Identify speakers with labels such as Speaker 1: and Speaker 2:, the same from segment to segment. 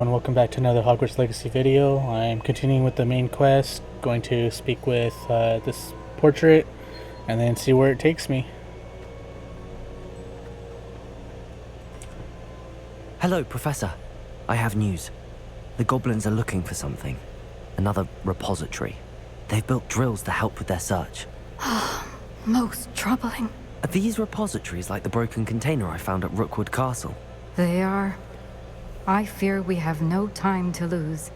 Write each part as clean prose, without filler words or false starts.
Speaker 1: And welcome back to another Hogwarts Legacy video. I'm continuing with the main quest, going to speak with this portrait, and then see where it takes me.
Speaker 2: Hello, Professor. I have news. The goblins are looking for something. Another repository. They've built drills to help with their search.
Speaker 3: Most troubling.
Speaker 2: Are these repositories like the broken container I found at Rookwood Castle?
Speaker 3: They are. I fear we have no time to lose.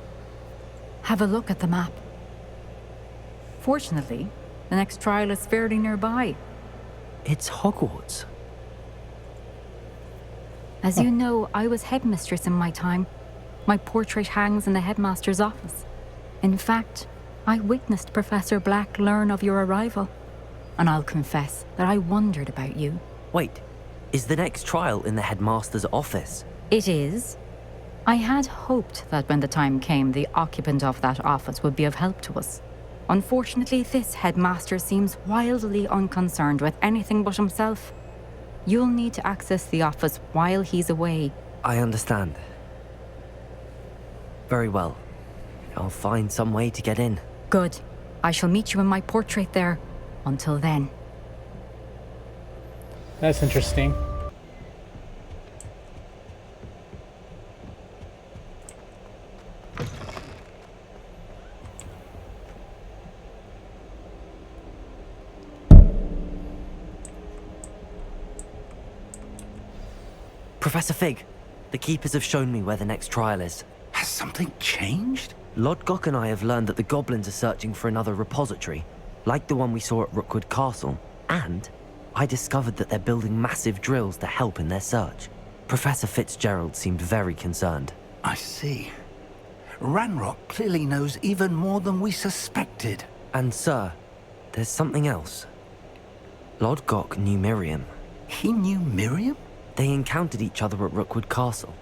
Speaker 3: Have a look at the map. Fortunately, the next trial is fairly nearby.
Speaker 2: It's Hogwarts.
Speaker 3: As you know, I was headmistress in my time. My portrait hangs in the headmaster's office. In fact, I witnessed Professor Black learn of your arrival. And I'll confess that I wondered about you.
Speaker 2: Wait, is the next trial in the headmaster's office?
Speaker 3: It is. I had hoped that when the time came, the occupant of that office would be of help to us. Unfortunately, this headmaster seems wildly unconcerned with anything but himself. You'll need to access the office while he's away.
Speaker 2: I understand. Very well. I'll find some way to get in.
Speaker 3: Good. I shall meet you in my portrait there. Until then.
Speaker 1: That's interesting.
Speaker 2: Professor Fig, the keepers have shown me where the next trial is.
Speaker 4: Has something changed?
Speaker 2: Lodgok and I have learned that the goblins are searching for another repository, like the one we saw at Rookwood Castle, and I discovered that they're building massive drills to help in their search. Professor Fitzgerald seemed very concerned.
Speaker 4: I see. Ranrock clearly knows even more than we suspected.
Speaker 2: And sir, there's something else. Lodgok knew Miriam.
Speaker 4: He knew Miriam?
Speaker 2: They encountered each other at Rookwood Castle.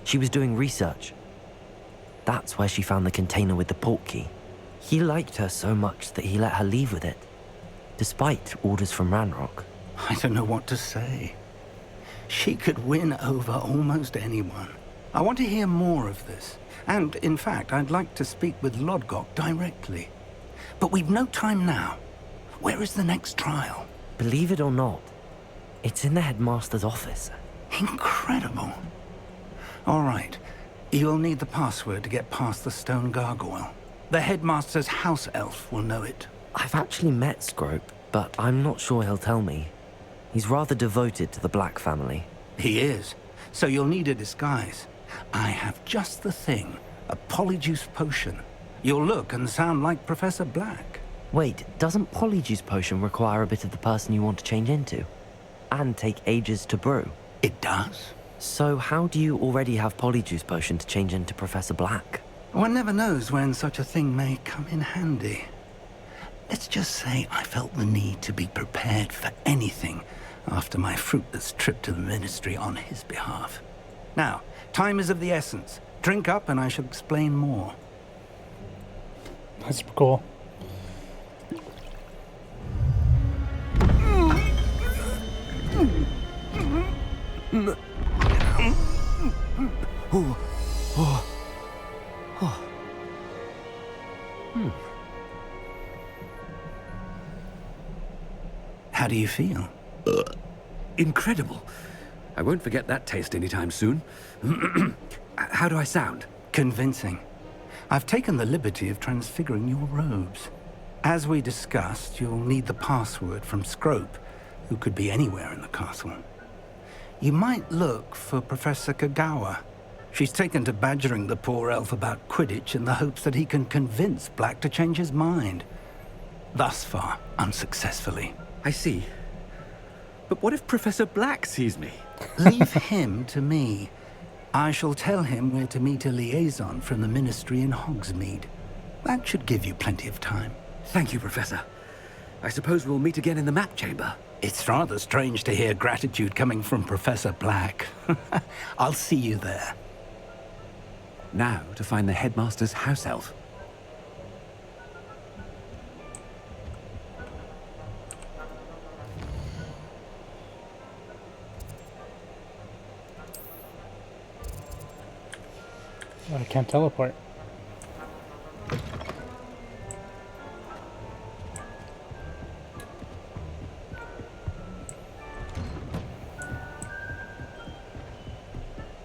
Speaker 2: She was doing research. That's where she found the container with the portkey. He liked her so much that he let her leave with it, despite orders from Ranrock.
Speaker 4: I don't know what to say. She could win over almost anyone. I want to hear more of this. And, in fact, I'd like to speak with Lodgok directly. But we've no time now. Where is the next trial?
Speaker 2: Believe it or not, it's in the headmaster's office.
Speaker 4: Incredible. All right. You'll need the password to get past the stone gargoyle. The headmaster's house elf will know it.
Speaker 2: I've actually met Scrope, but I'm not sure he'll tell me. He's rather devoted to the Black family.
Speaker 4: He is. So you'll need a disguise. I have just the thing. A polyjuice potion. You'll look and sound like Professor Black.
Speaker 2: Wait, doesn't Polyjuice Potion require a bit of the person you want to change into? And take ages to brew?
Speaker 4: It does.
Speaker 2: So how do you already have Polyjuice Potion to change into Professor Black?
Speaker 4: One never knows when such a thing may come in handy. Let's just say I felt the need to be prepared for anything after my fruitless trip to the Ministry on his behalf. Now, time is of the essence. Drink up and I shall explain more.
Speaker 1: That's cool.
Speaker 4: How do you feel?
Speaker 5: Incredible. I won't forget that taste anytime soon. How do I sound?
Speaker 4: Convincing. I've taken the liberty of transfiguring your robes. As we discussed, you'll need the password from Scrope, who could be anywhere in the castle. You might look for Professor Kagawa. She's taken to badgering the poor elf about Quidditch in the hopes that he can convince Black to change his mind. Thus far, unsuccessfully.
Speaker 5: I see. But what if Professor Black sees me?
Speaker 4: Leave him to me. I shall tell him where to meet a liaison from the Ministry in Hogsmeade. That should give you plenty of time.
Speaker 5: Thank you, Professor. I suppose we'll meet again in the map chamber.
Speaker 4: It's rather strange to hear gratitude coming from Professor Black. I'll see you there.
Speaker 5: Now to find the headmaster's house elf.
Speaker 1: I can't teleport.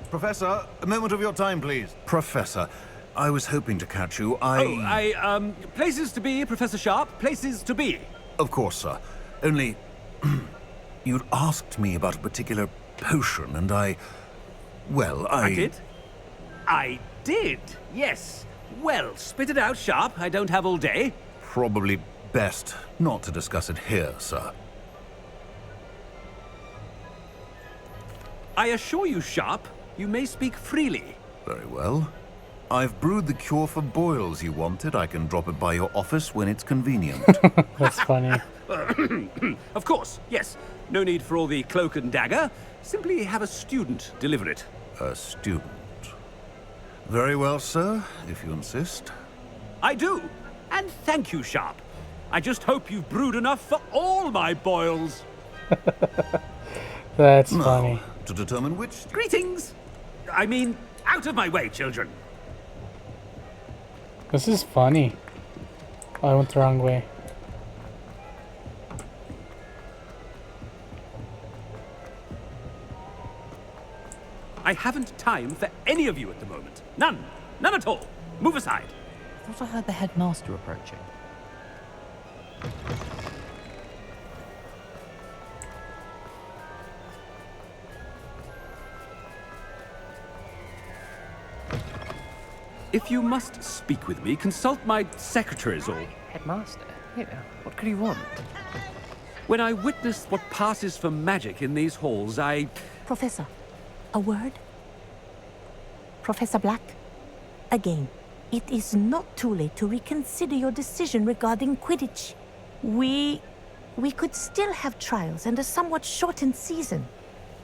Speaker 6: Professor, a moment of your time, please. Professor, I was hoping to catch you.
Speaker 5: Places to be, Professor Sharp. Places to be.
Speaker 6: Of course, sir. Only... you'd asked me about a particular potion, and well,
Speaker 5: I did? I did, yes. Well, spit it out, Sharp. I don't have all day.
Speaker 6: Probably best not to discuss it here, sir.
Speaker 5: I assure you, Sharp, you may speak freely.
Speaker 6: Very well. I've brewed the cure for boils you wanted. I can drop it by your office when it's convenient.
Speaker 1: That's funny.
Speaker 5: Of course, yes. No need for all the cloak and dagger. Simply have a student deliver it.
Speaker 6: A student. Very well, sir, if you insist.
Speaker 5: I do. And thank you, Sharp. I just hope you've brewed enough for all my boils.
Speaker 1: That's
Speaker 6: Now,
Speaker 1: funny.
Speaker 6: to determine which...
Speaker 5: Greetings. I mean, out of my way, children.
Speaker 1: This is funny. Oh, I went the wrong way.
Speaker 5: I haven't time for any of you at the moment. None. None at all. Move aside.
Speaker 2: I thought I heard the headmaster approaching.
Speaker 5: If you must speak with me, consult my secretaries or...
Speaker 2: Headmaster? Yeah, what could he want?
Speaker 5: When I witness what passes for magic in these halls, I...
Speaker 7: Professor, a word? Professor Black, again, it is not too late to reconsider your decision regarding Quidditch. We could still have trials and a somewhat shortened season.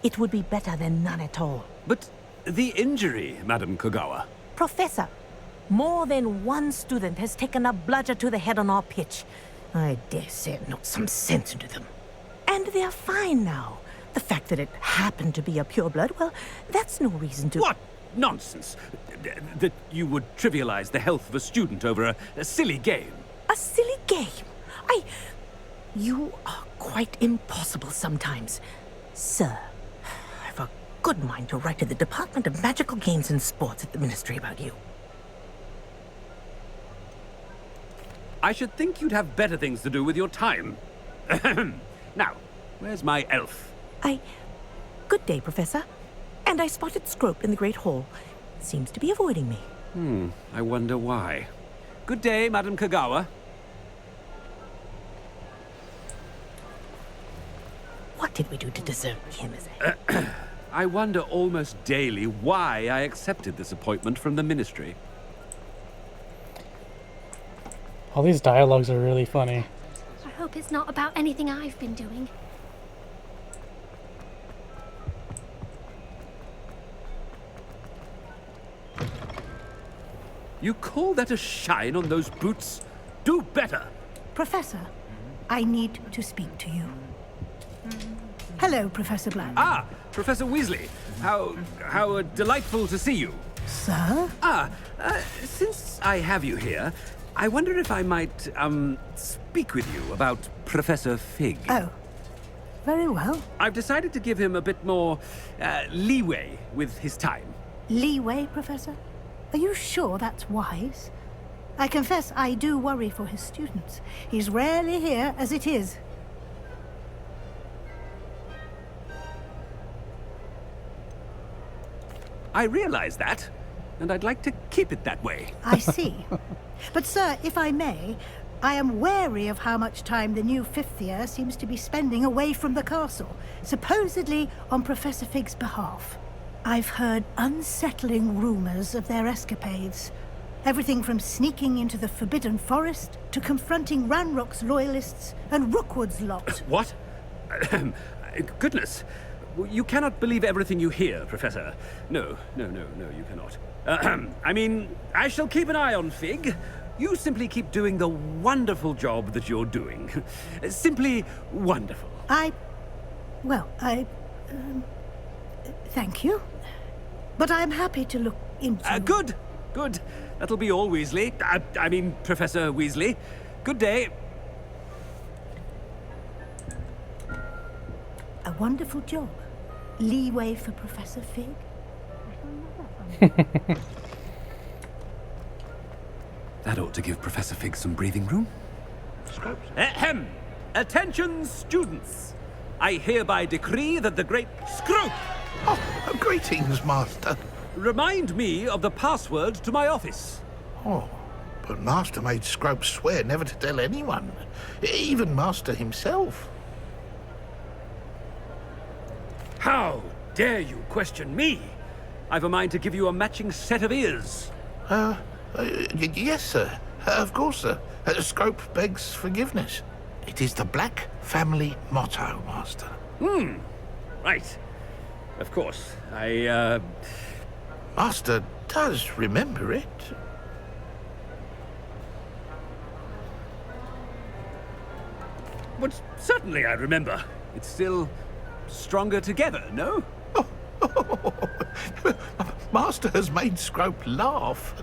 Speaker 7: It would be better than none at all.
Speaker 5: But the injury, Madam Kogawa.
Speaker 7: Professor, more than one student has taken a bludger to the head on our pitch. I dare say it knocked some sense into them. And they're fine now. The fact that it happened to be a pureblood, well, that's no reason to...
Speaker 5: What nonsense! That you would trivialize the health of a student over a silly game.
Speaker 7: A silly game? You are quite impossible sometimes. Sir, I've a good mind to write to the Department of Magical Games and Sports at the Ministry about you.
Speaker 5: I should think you'd have better things to do with your time. Now, where's my elf?
Speaker 7: Good day, Professor. And I spotted Scrope in the Great Hall. Seems to be avoiding me.
Speaker 5: I wonder why. Good day, Madam Kogawa.
Speaker 7: What did we do to deserve him as a...
Speaker 5: I wonder almost daily why I accepted this appointment from the Ministry.
Speaker 1: All these dialogues are really funny.
Speaker 8: I hope it's not about anything I've been doing.
Speaker 5: You call that a shine on those boots? Do better!
Speaker 9: Professor, I need to speak to you. Hello, Professor Black.
Speaker 5: Ah, Professor Weasley. How delightful to see you.
Speaker 9: Sir?
Speaker 5: Since I have you here, I wonder if I might, speak with you about Professor Fig.
Speaker 9: Oh, very well.
Speaker 5: I've decided to give him a bit more, leeway with his time.
Speaker 9: Leeway, Professor? Are you sure that's wise? I confess I do worry for his students. He's rarely here as it is.
Speaker 5: I realize that, and I'd like to keep it that way.
Speaker 9: I see. But, sir, if I may, I am wary of how much time the new fifth year seems to be spending away from the castle, supposedly on Professor Fig's behalf. I've heard unsettling rumors of their escapades. Everything from sneaking into the Forbidden Forest to confronting Ranrock's loyalists and Rookwood's lot.
Speaker 5: What? Goodness. You cannot believe everything you hear, Professor. No, you cannot. I mean, I shall keep an eye on Fig. You simply keep doing the wonderful job that you're doing. Simply wonderful.
Speaker 9: Thank you. But I'm happy to look into...
Speaker 5: Good. Good. That'll be all, Weasley. I mean, Professor Weasley. Good day.
Speaker 9: A wonderful job. Leeway for Professor Fig.
Speaker 5: That ought to give Professor Fig some breathing room. Ahem! Attention, students! I hereby decree that the great Scrope
Speaker 6: Oh, greetings, Master.
Speaker 5: remind me of the password to my office.
Speaker 6: Oh, but Master made Scrope swear never to tell anyone, even Master himself.
Speaker 5: How dare you question me? I've a mind to give you a matching set of ears.
Speaker 6: Yes, sir. Of course, sir. Scrope begs forgiveness. It is the Black family motto, Master.
Speaker 5: Right. Of course.
Speaker 6: Master does remember it.
Speaker 5: But certainly I remember. It's still stronger together, no?
Speaker 6: Master has made Scrope laugh.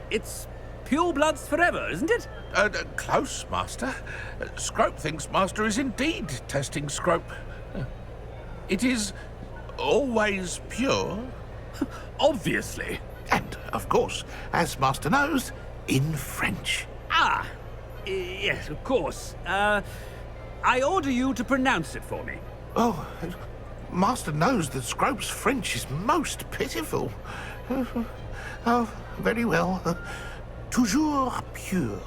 Speaker 5: It's pure bloods forever, isn't it?
Speaker 6: Close, Master. Scrope thinks Master is indeed testing Scrope. It is always pure.
Speaker 5: Obviously.
Speaker 6: And, of course, as Master knows, in French.
Speaker 5: Yes, of course. I order you to pronounce it for me.
Speaker 6: Oh, Master knows that Scrope's French is most pitiful. Oh, very well. Toujours pure.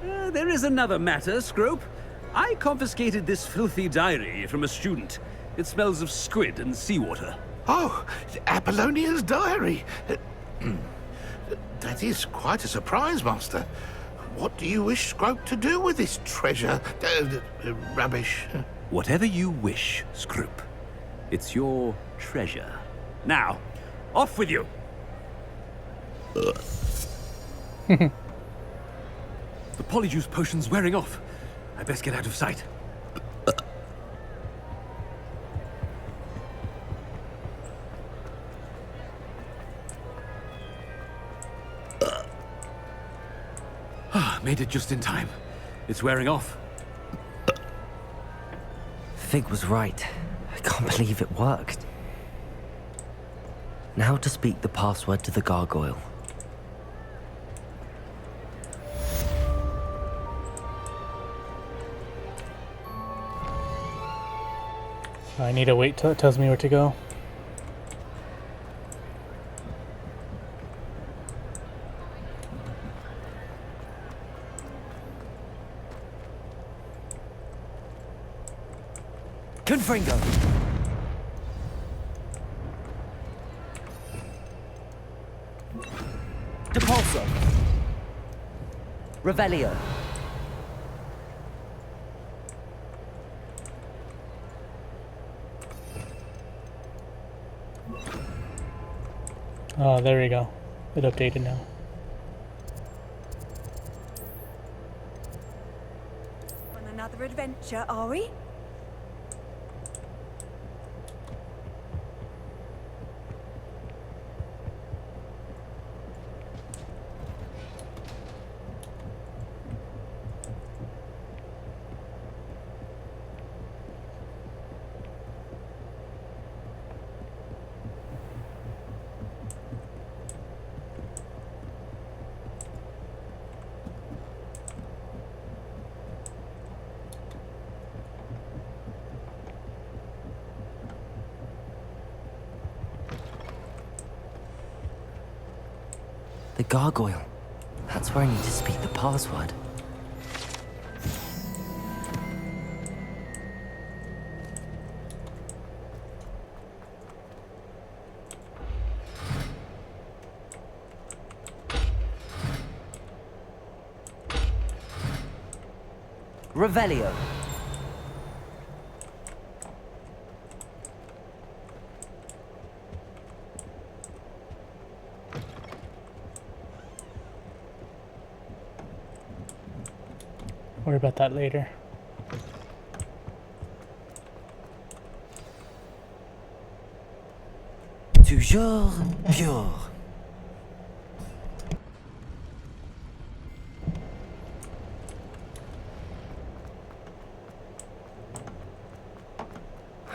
Speaker 5: There is another matter, Scrope. I confiscated this filthy diary from a student. It smells of squid and seawater.
Speaker 6: Oh, Apollonia's diary. That is quite a surprise, Master. What do you wish Scrope to do with this treasure? Rubbish.
Speaker 5: Whatever you wish, Scrope. It's your treasure. Now, off with you. The polyjuice potion's wearing off. I best get out of sight. Made it just in time. It's wearing off.
Speaker 2: Fig was right. I can't believe it worked. Now to speak the password to the gargoyle.
Speaker 1: I need to wait till it tells me where to go.
Speaker 2: Confringo! Depulso! Revelio!
Speaker 1: Oh, there we go. It updated now.
Speaker 10: On another adventure, are we?
Speaker 2: The gargoyle. That's where I need to speak the password. Revelio.
Speaker 1: Worry about that later.
Speaker 2: Pure, pure.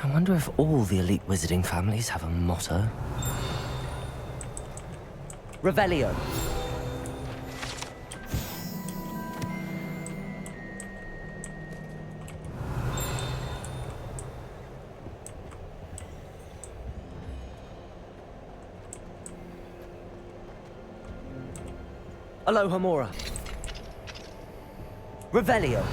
Speaker 2: I wonder if all the elite wizarding families have a motto. Revelio. Alohomora. Revelio.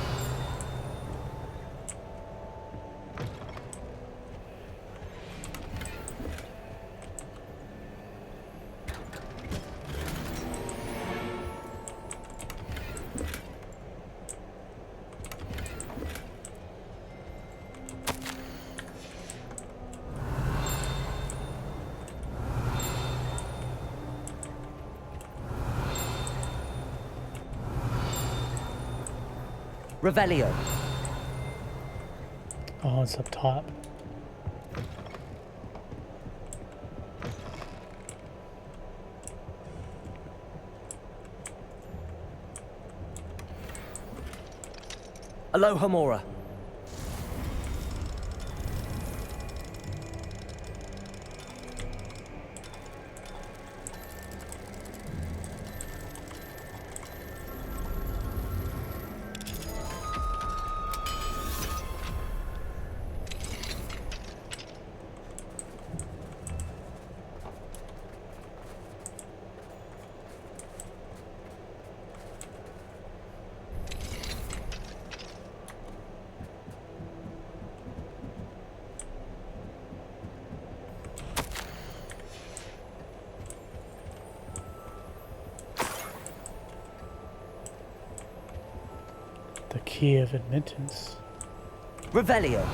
Speaker 2: Revelio.
Speaker 1: Oh, it's up top.
Speaker 2: Alohomora.
Speaker 1: The key of admittance.
Speaker 2: Revelio.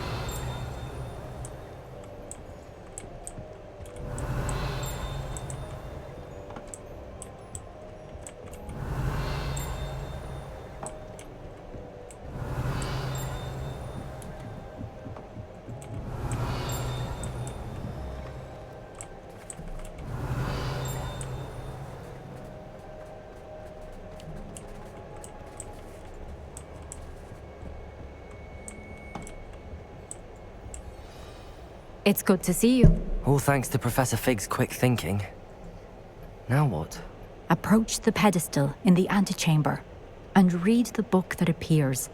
Speaker 3: It's good to see you.
Speaker 2: All thanks to Professor Fig's quick thinking. Now what?
Speaker 3: Approach the pedestal in the antechamber and read the book that appears.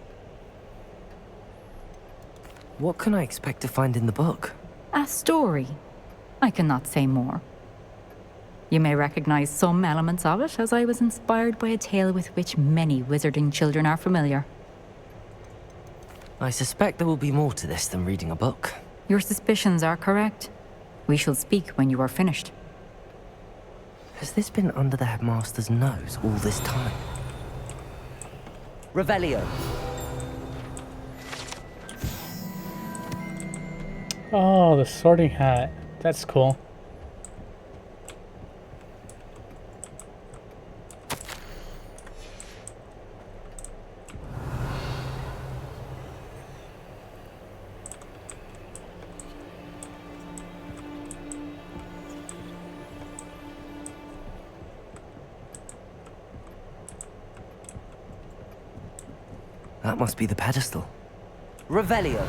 Speaker 2: What can I expect to find in the book?
Speaker 3: A story. I cannot say more. You may recognize some elements of it, as I was inspired by a tale with which many wizarding children are familiar.
Speaker 2: I suspect there will be more to this than reading a book.
Speaker 3: Your suspicions are correct. We shall speak when you are finished.
Speaker 2: Has this been under the headmaster's nose all this time? Revelio.
Speaker 1: Oh, the sorting hat. That's cool.
Speaker 2: That must be the pedestal. Revelio.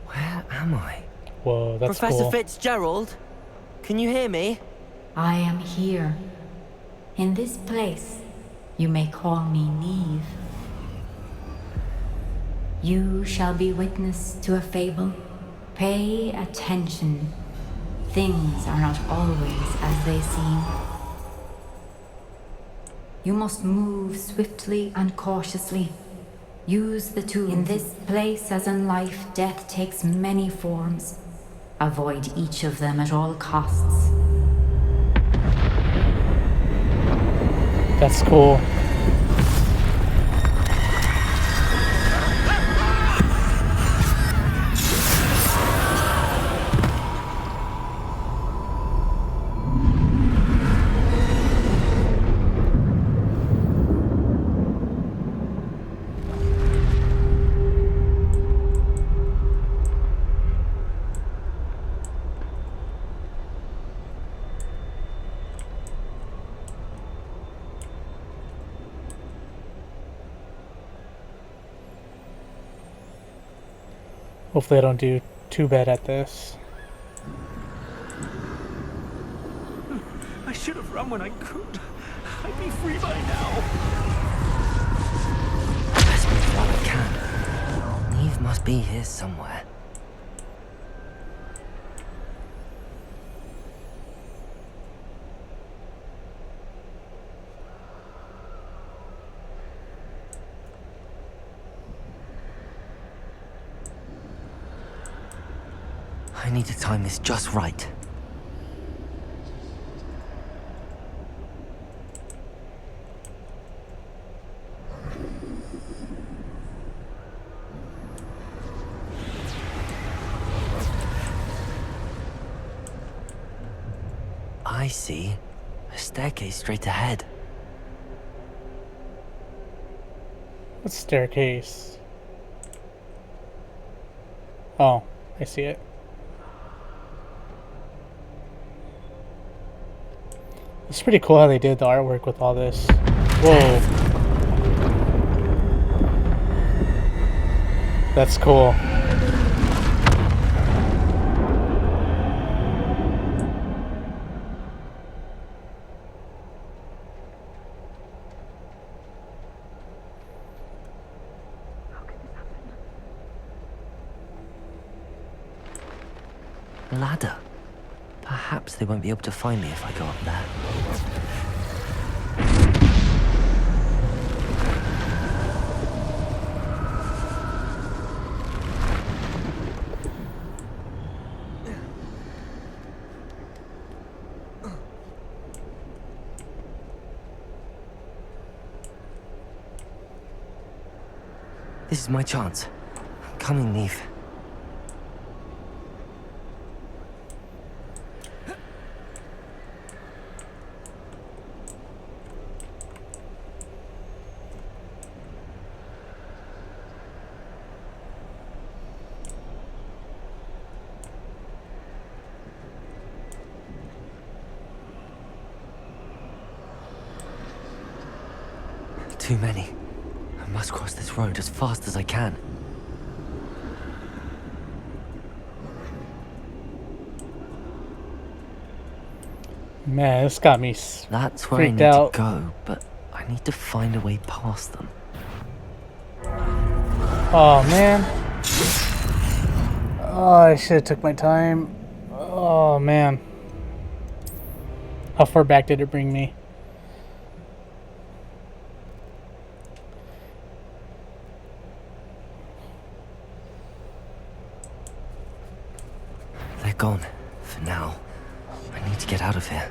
Speaker 2: Where am I?
Speaker 1: Whoa, that's
Speaker 2: Professor
Speaker 1: cool.
Speaker 2: Fitzgerald? Can you hear me?
Speaker 3: I am here. In this place, you may call me Neve. You shall be witness to a fable. Pay attention. Things are not always as they seem. You must move swiftly and cautiously. Use the tools. In this place, as in life, death takes many forms. Avoid each of them at all costs.
Speaker 1: That's cool. Hopefully I don't do too bad at this.
Speaker 5: I should have run when I could. I'd be free by now.
Speaker 2: Best move while I can. Neve must be here somewhere. I need to time this just right. I see. A staircase straight ahead.
Speaker 1: What staircase? Oh, I see it. It's pretty cool how they did the artwork with all this. Whoa. That's cool.
Speaker 2: Ladder. Perhaps they won't be able to find me if I go up there. This is my chance. I'm coming, Neve. Too many. I must cross this road as fast as I can.
Speaker 1: Man, this got me
Speaker 2: That's where I need
Speaker 1: out.
Speaker 2: to go, but I need to find a way past them.
Speaker 1: Oh man. Oh, I should have took my time. Oh man. How far back did it bring me?
Speaker 2: They're gone, for now. I need to get out of here.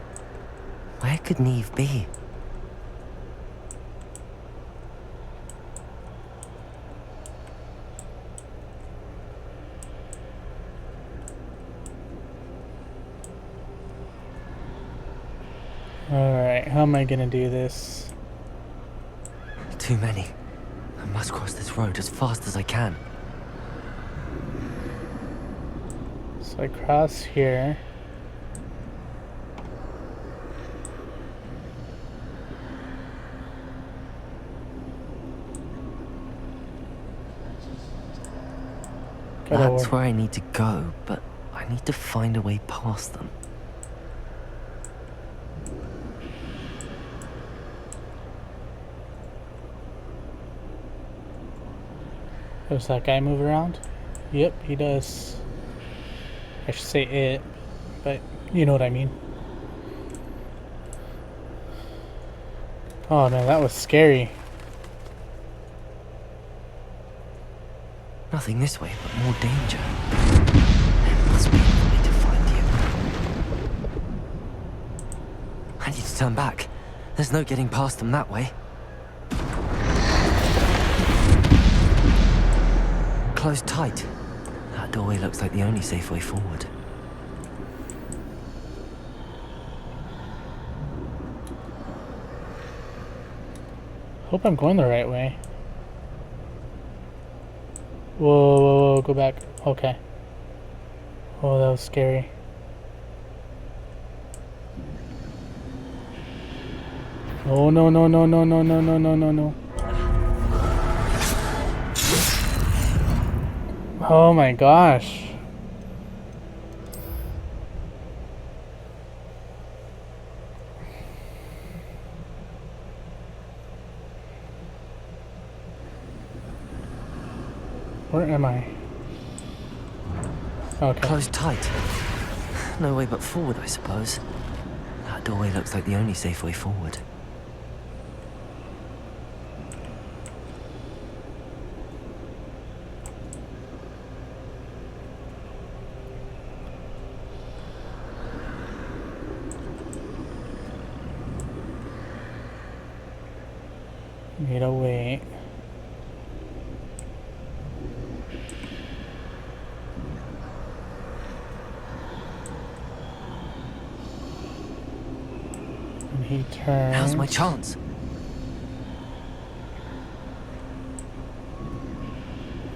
Speaker 2: Where could Neve be?
Speaker 1: Alright, how am I gonna do this?
Speaker 2: Too many. I must cross this road as fast as I can.
Speaker 1: So I cross here.
Speaker 2: That's where I need to go, but I need to find a way past them.
Speaker 1: Does that guy move around? Yep, he does. I should say it, but you know what I mean. Oh man, that was scary.
Speaker 2: Nothing this way, but more danger. There must be a way to find you. I need to turn back. There's no getting past them that way. Closed tight. That doorway looks like the only safe way forward.
Speaker 1: Hope I'm going the right way. Whoa, whoa, whoa, go back. Okay. Oh, that was scary. Oh, no, no, no, no, no, no, no, no, no, no. Oh my gosh. Where am I? Okay.
Speaker 2: Closed tight. No way but forward, I suppose. That doorway looks like the only safe way forward.
Speaker 1: Need to wait. And he turns.
Speaker 2: Now's my chance.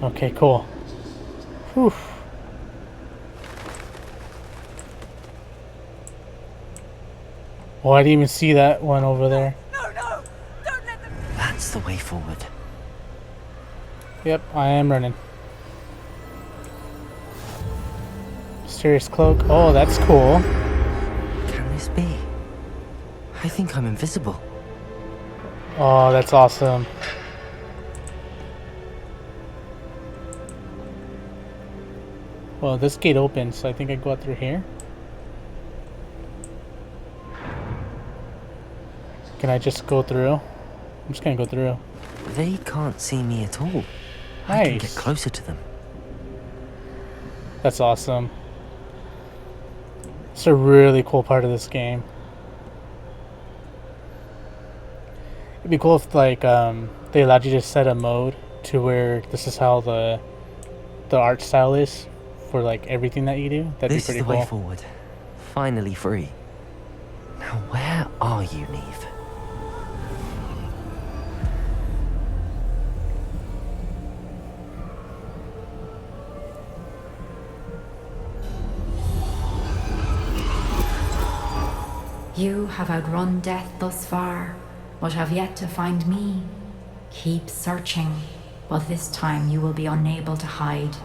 Speaker 1: Okay, cool. Whew. Oh, I didn't even see that one over there.
Speaker 2: That's the way forward.
Speaker 1: Yep, I am running. Mysterious cloak. Oh, that's cool.
Speaker 2: Can this be? I think I'm invisible.
Speaker 1: Oh, that's awesome. Well, this gate opens, so I think I go out through here. Can I just go through? I'm just gonna go through.
Speaker 2: They can't see me at all. I can get
Speaker 1: Nice.
Speaker 2: closer to them.
Speaker 1: That's awesome. It's a really cool part of this game. It'd be cool if like they allowed you to set a mode to where this is how the art style is for like everything that you do. That'd
Speaker 2: This
Speaker 1: be
Speaker 2: is
Speaker 1: pretty
Speaker 2: the
Speaker 1: cool.
Speaker 2: way forward. Finally free. Now where are you, Neve?
Speaker 3: You have outrun death thus far, but have yet to find me. Keep searching, but this time you will be unable to hide.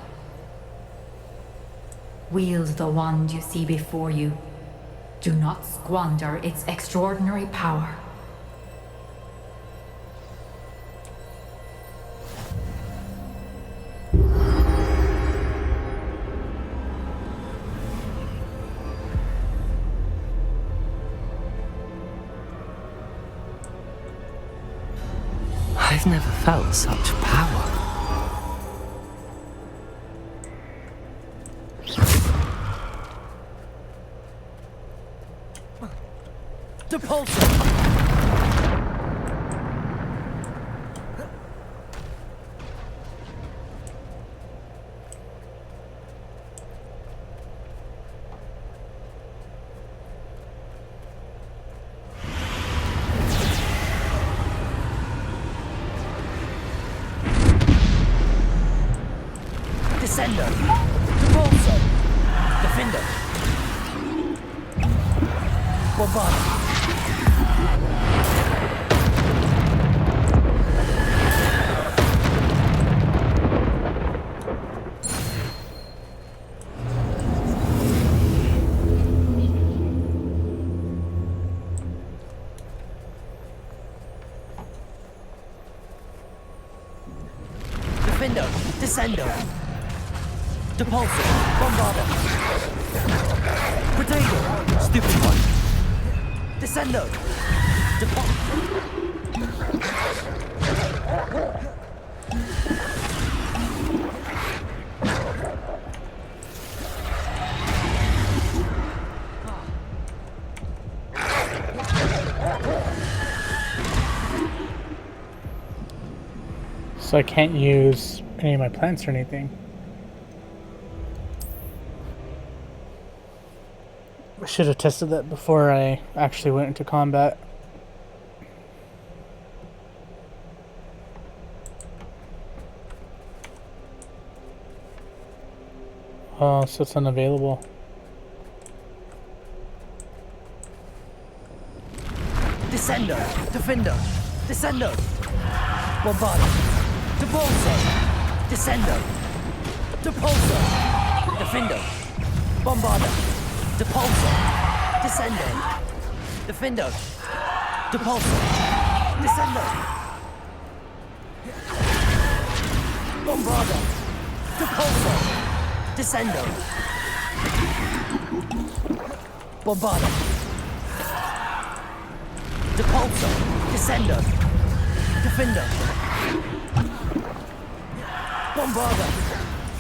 Speaker 3: Wield the wand you see before you. Do not squander its extraordinary power.
Speaker 2: I've never felt such power.
Speaker 11: Descender. Repulsor. Defender. Bombard. Defender. Descender. Depulsor. Bombarder. Potato. Stupid one. Descendo.
Speaker 1: So I can't use any of my plants or anything. I should have tested that before I actually went into combat. Oh, so it's unavailable.
Speaker 11: Descender. Defender. Descendo. Bombarder. Depulsor. Descendo. Depulso! Defender! Bombarder! Depulso! Descendo! Defender! Depulso! Descendo! Bombarder! Depulso! Descendo! Bombarder! Depulso! Descendo! Defender! Bombarder!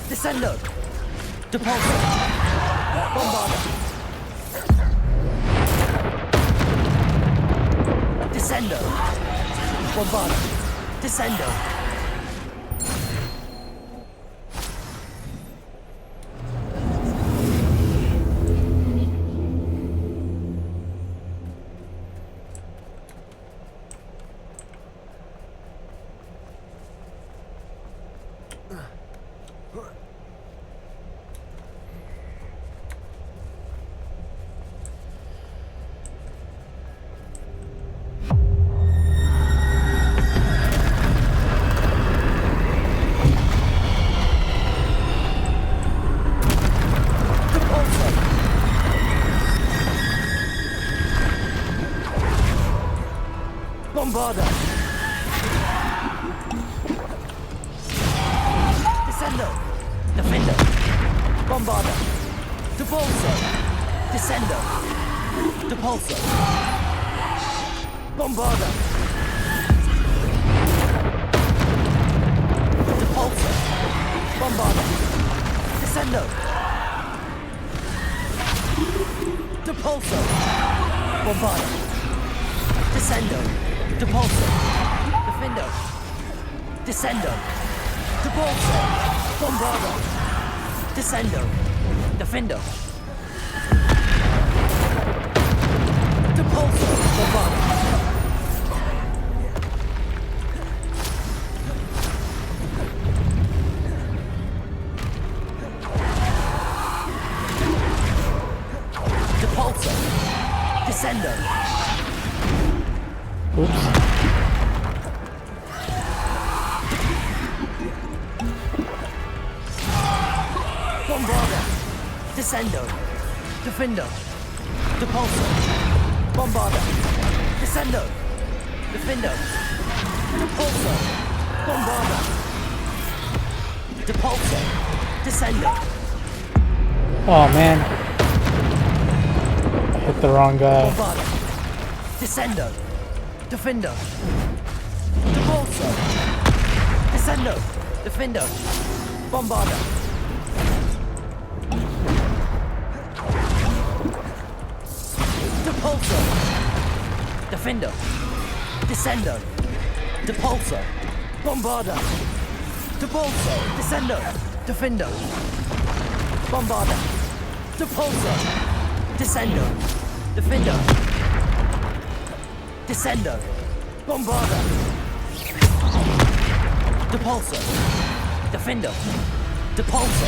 Speaker 11: Descendo! Depulso! Bombarder! Descendo! Bombarder! Descendo! Bombarder! Descendo! Defender! Bombarder! Depulso! Descendo! Depulso! Bombarder! Depulso! Bombarder! Descendo! Depulso! Bombarder! Descendo! Depulso! Defender! Descendo! Depulso! Bombarder! Descendo! Defender! Depulso! Bombarder! Depulso! Descendo!
Speaker 1: Oops.
Speaker 11: Bombarder! Descendo! Defender! Depulso! Bombarder! Descendo! Defender! Depulso! Bombarder! Depulso! Descendo!
Speaker 1: Oh man. I hit the wrong guy.
Speaker 11: Bombarder! Descendo! Defender! Depulso! Descendo! Defender! Bombarder! Depulso! Defender! Descendo! Depulso! Bombarder! Depulso! Descendo! Defender! Bombarder! Depulso! Descendo! Defender! Descendo! Bombarder! Depulso! Defender! Depulso!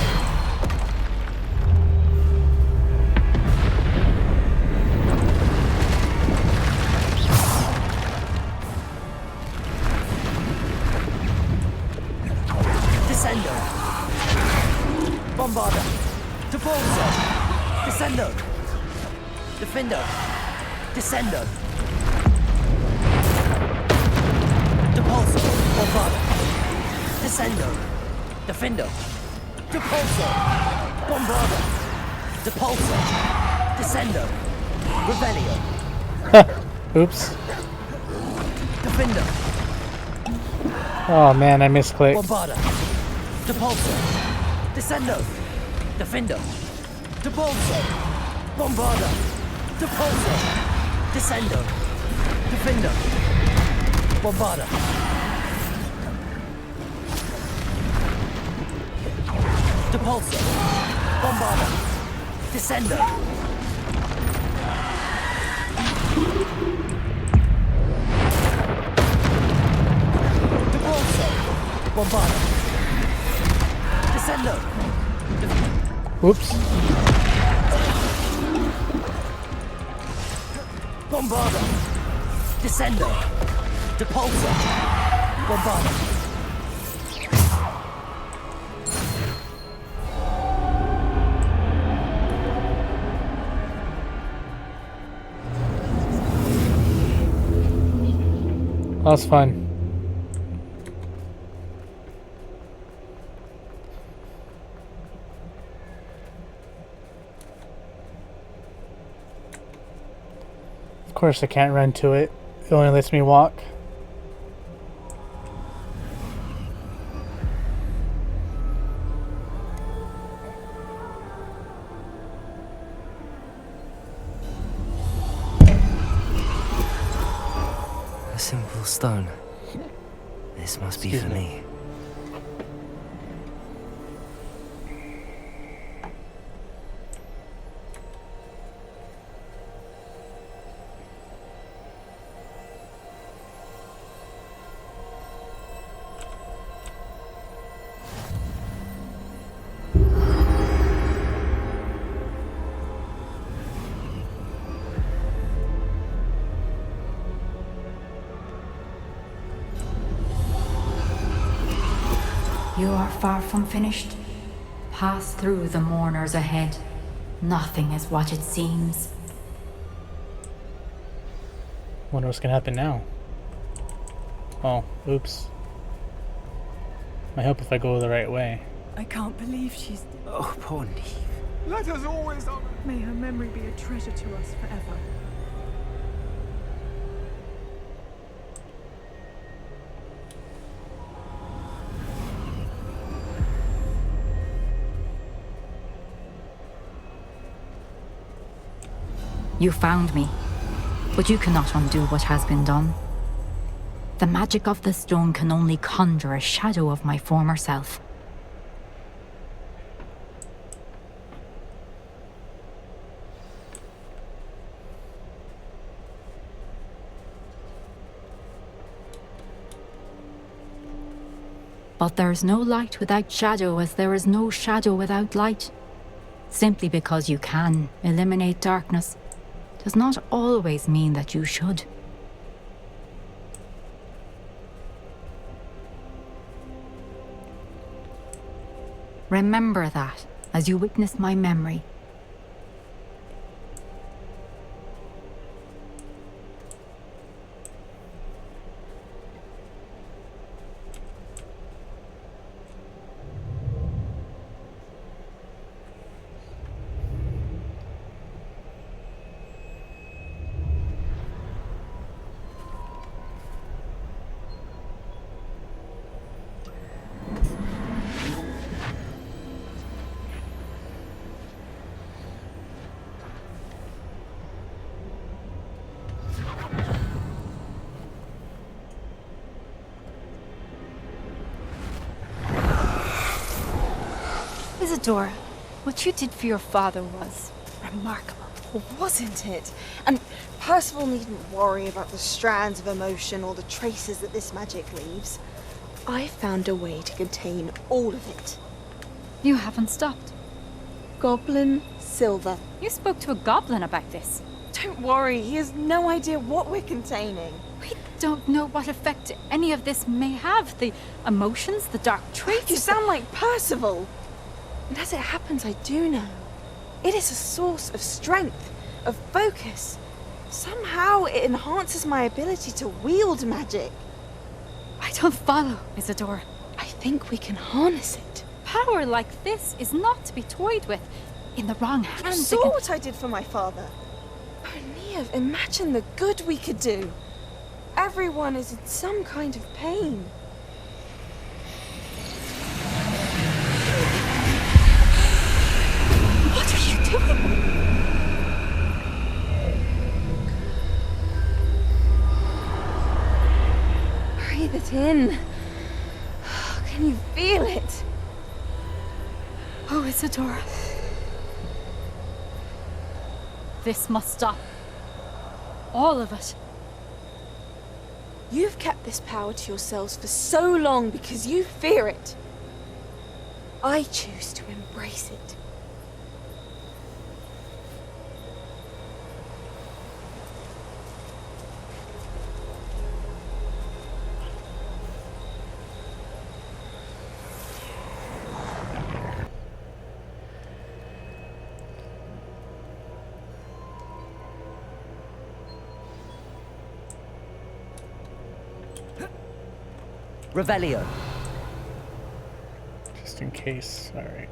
Speaker 11: Descendo! Bombarder! Depulso! Descendo! Defender! Descendo! Depulso! Bombarder! Descendo! Defender! Depulso! Bombarder! Depulso! Descendo! Revelio!
Speaker 1: Oops.
Speaker 11: Defender!
Speaker 1: Oh man, I misclicked.
Speaker 11: Bombarder! Depulso! Descendo! Defender! Depulso! Bombarder! Depulso! Descendo! Defender! Bombarder! Depulso! Bombarder! Descendo! Depulso! Bombarder! Descendo!
Speaker 1: Oops.
Speaker 11: Bombarder! Descendo! Depulso! Bombarder!
Speaker 1: That was fun. Of course I can't run to it. It only lets me walk.
Speaker 2: A simple stone. This must be for me.
Speaker 3: You are far from finished. Pass through the mourners ahead. Nothing is what it seems.
Speaker 1: Wonder what's gonna happen now. Oh, oops. I hope if I go the right way.
Speaker 10: I can't believe she's...
Speaker 5: Oh, poor Neve.
Speaker 12: Let us always honor.
Speaker 10: May her memory be a treasure to us forever.
Speaker 3: You found me, but you cannot undo what has been done. The magic of the stone can only conjure a shadow of my former self. But there is no light without shadow, as there is no shadow without light. Simply because you can eliminate darkness does not always mean that you should. Remember that as you witness my memory.
Speaker 13: Isadora, what you did for your father was remarkable, wasn't it? And Percival needn't worry about the strands of emotion or the traces that this magic leaves. I found a way to contain all of it.
Speaker 3: You haven't stopped.
Speaker 13: Goblin Silver.
Speaker 3: You spoke to a goblin about this.
Speaker 13: Don't worry, he has no idea what we're containing.
Speaker 3: We don't know what effect any of this may have. The emotions, the dark traits.
Speaker 13: You sound like Percival. And as it happens, I do know. It is a source of strength, of focus. Somehow it enhances my ability to wield magic.
Speaker 3: I don't follow, Isadora.
Speaker 13: I think we can harness it.
Speaker 3: Power like this is not to be toyed with. In the wrong hands.
Speaker 13: You saw what I did for my father. Oh, Neve, imagine the good we could do. Everyone is in some kind of pain.
Speaker 3: What are you doing?
Speaker 13: Breathe it in. Can you feel it?
Speaker 3: Oh, Isadora. This must stop. All of it.
Speaker 13: You've kept this power to yourselves for so long because you fear it. I choose to embrace it.
Speaker 11: Revelio.
Speaker 1: Just in case. Alright.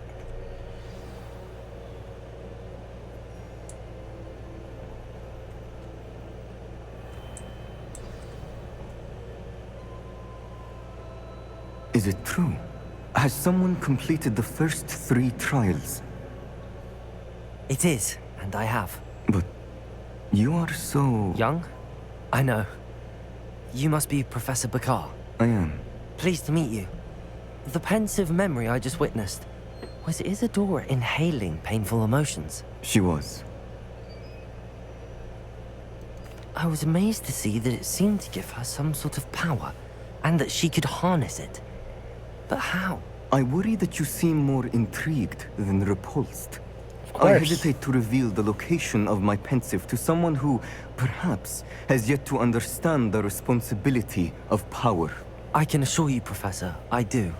Speaker 14: Is it true? Has someone completed the first 3 trials?
Speaker 2: It is, and I have.
Speaker 14: But you are so...
Speaker 2: Young? I know. You must be Professor Bakar.
Speaker 14: I am.
Speaker 2: Pleased to meet you. The pensive memory I just witnessed. Was Isadora inhaling painful emotions?
Speaker 14: She was.
Speaker 2: I was amazed to see that it seemed to give her some sort of power, and that she could harness it. But how?
Speaker 14: I worry that you seem more intrigued than repulsed.
Speaker 1: Of course.
Speaker 14: I hesitate to reveal the location of my pensive to someone who, perhaps, has yet to understand the responsibility of power.
Speaker 2: I can assure you, Professor, I do.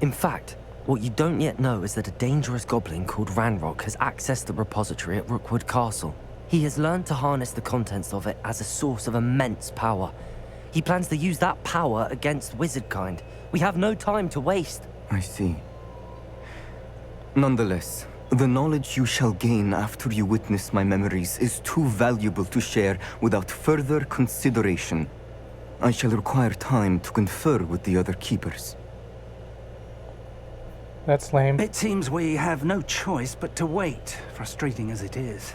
Speaker 2: In fact, what you don't yet know is that a dangerous goblin called Ranrock has accessed the repository at Rookwood Castle. He has learned to harness the contents of it as a source of immense power. He plans to use that power against wizardkind. We have no time to waste.
Speaker 14: I see. Nonetheless, the knowledge you shall gain after you witness my memories is too valuable to share without further consideration. I shall require time to confer with the other keepers.
Speaker 1: That's lame.
Speaker 4: It seems we have no choice but to wait, frustrating as it is.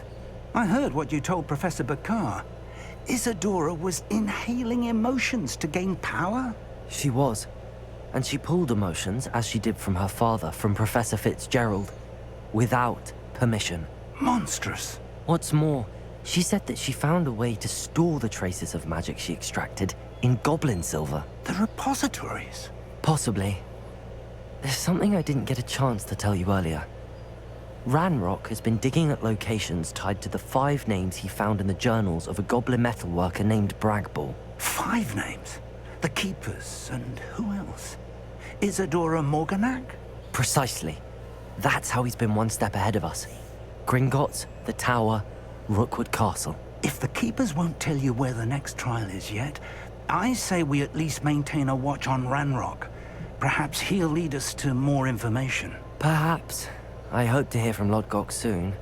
Speaker 4: I heard what you told Professor Bakar. Isadora was inhaling emotions to gain power?
Speaker 2: She was. And she pulled emotions, as she did from her father, from Professor Fitzgerald, without permission.
Speaker 4: Monstrous.
Speaker 2: What's more, she said that she found a way to store the traces of magic she extracted in goblin silver.
Speaker 4: The repositories?
Speaker 2: Possibly. There's something I didn't get a chance to tell you earlier. Ranrock has been digging at locations tied to the 5 names he found in the journals of a goblin metalworker named Bragball.
Speaker 4: 5 names? The Keepers, and who else? Isadora Morganac?
Speaker 2: Precisely. That's how he's been one step ahead of us. Gringotts, the Tower, Rookwood Castle.
Speaker 4: If the Keepers won't tell you where the next trial is yet, I say we at least maintain a watch on Ranrock. Perhaps he'll lead us to more information.
Speaker 2: Perhaps. I hope to hear from Lodgok soon.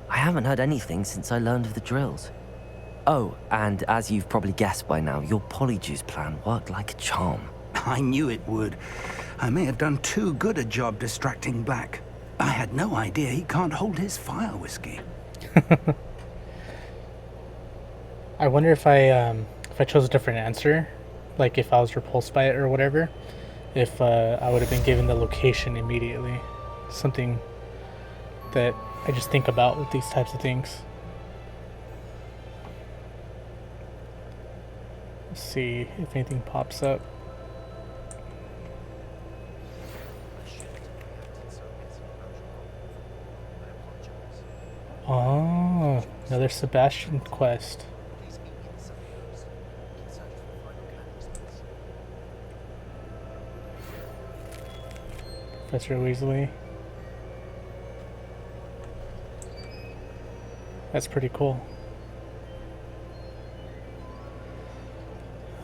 Speaker 2: I haven't heard anything since I learned of the drills. Oh, and as you've probably guessed by now, your Polyjuice plan worked like a charm.
Speaker 4: I knew it would. I may have done too good a job distracting Black. I had no idea he can't hold his fire whiskey.
Speaker 1: I wonder if I chose a different answer, like if I was repulsed by it or whatever, if I would have been given the location immediately. Something that I just think about with these types of things. Let's see if anything pops up. Oh, another Sebastian quest. Professor Weasley. That's pretty cool.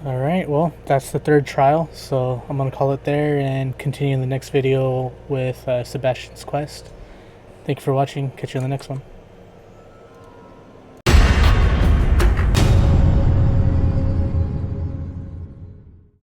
Speaker 1: Alright, well, that's the 3rd trial, so I'm going to call it there and continue in the next video with Sebastian's quest. Thank you for watching. Catch you in the next one.